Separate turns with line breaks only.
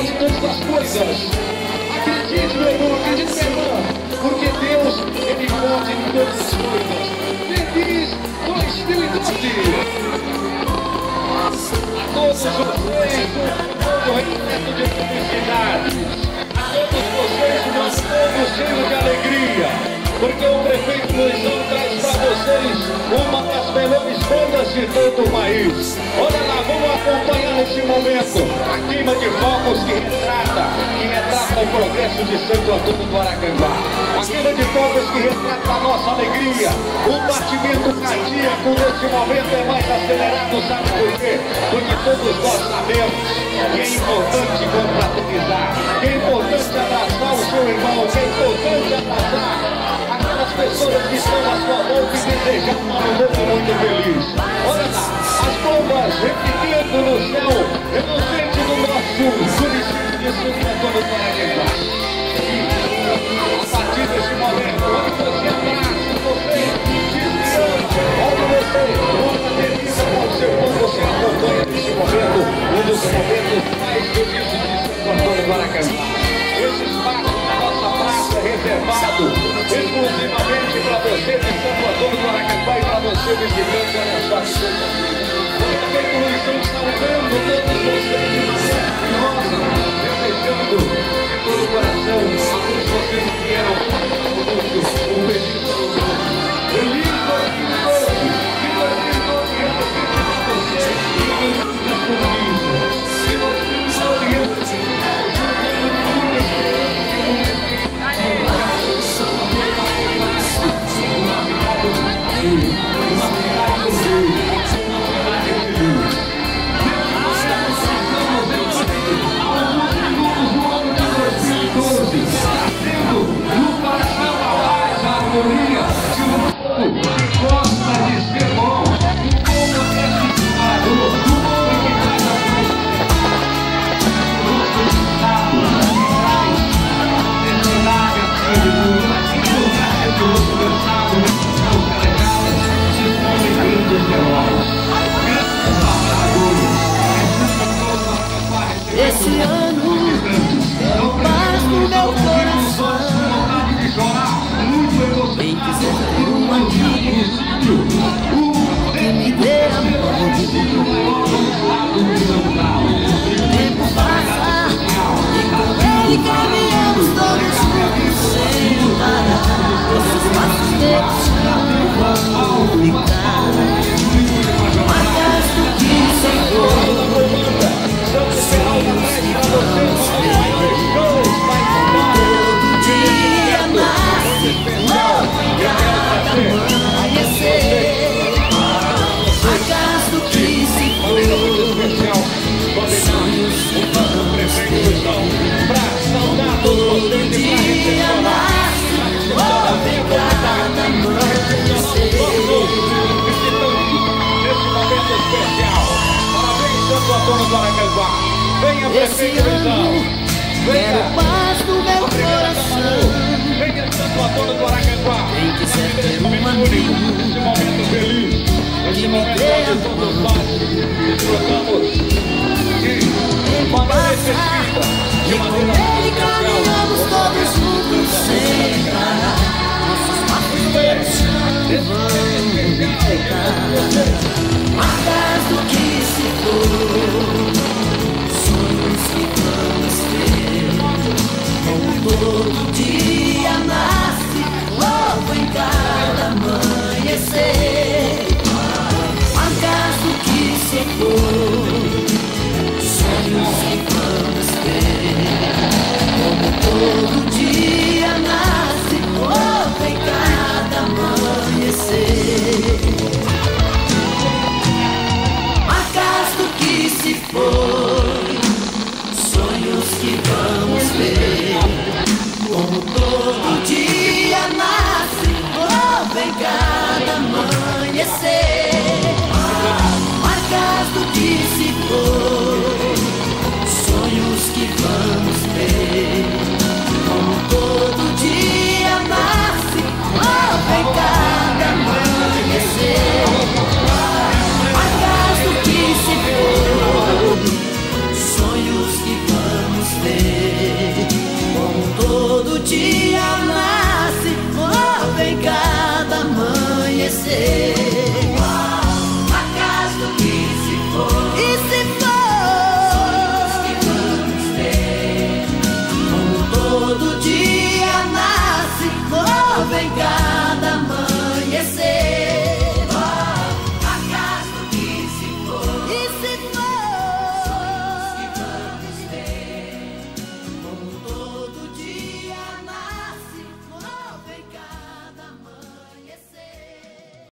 de todas as coisas. Acredite, meu irmão, acredite, minha irmã, porque Deus, Ele pode em todas as coisas. Feliz 2012! A todos vocês, todo o requerimento de felicidade. A todos vocês, um povo cheio de alegria. Porque o prefeito Luizão traz para vocês uma das melhores bandas de todo o país. Olha lá, vamos acompanhar nesse momento a queima de fogos que retrata o progresso de Santo Antônio do Aracanguá. A queima de fogos que retrata a nossa alegria. O batimento cardíaco nesse momento é mais acelerado, sabe por quê? Porque todos nós sabemos que é importante confraternizar, que é importante abraçar o seu irmão, que é importante abraçar aquelas pessoas que estão à sua volta e desejar um ano novo muito feliz. Olha lá, as bombas repetindo no céu, inocente do nosso município de Santo Antônio do Aracanguá. A partir desse momento, onde você abraça, você diz que ama, onde você confraterniza com o seu povo, você acompanha nesse momento, um dos momentos mais felizes de Santo Antônio do Aracanguá. Esse espaço na nossa praça é reservado exclusivamente para você de Santo Antônio do Aracanguá e para você visitante. Olha só que coisa linda. O prefeito Luizão saudando todos vocês de maneira carinhosa, desejando de todo o coração a todos vocês que vieram conosco um feliz ano novo. Feliz 2012! Que 2012 representa para você e muitas conquistas. Que 2012 representa
esse ano quero paz no meu coração. Quem quiser ter um amigo que me dê amor. O tempo passa e com ele caminhamos todos juntos sem parar. Esses passos teus vão ficar marcas do que se for. Todo dia nasce cada amanhecer, acaso que se for, sonhos que vamos ter. Todo dia nasce cada amanhecer.
Nesse momento especial, parabéns Santo Antônio do Aracanguá. Venha, prefeito Luizão.
Quero paz no meu coração.
Venha, Santo Antônio do Aracanguá.
Quem quiser ter um amigo
nesse momento feliz, nesse momento onde todos nós desfrutamos de maneira específica, de maneira
ele caminhamos todos juntos sem parar. Nossos passos vão ficar marcas do que se for, sonhos que vamos ter. Como todo dia nasce logo em cada amanhecer, marcas do que se for, sonhos que vamos ter. Como todo dia nasce logo em cada amanhecer, marcas do que se for, sonhos que vamos ver. Como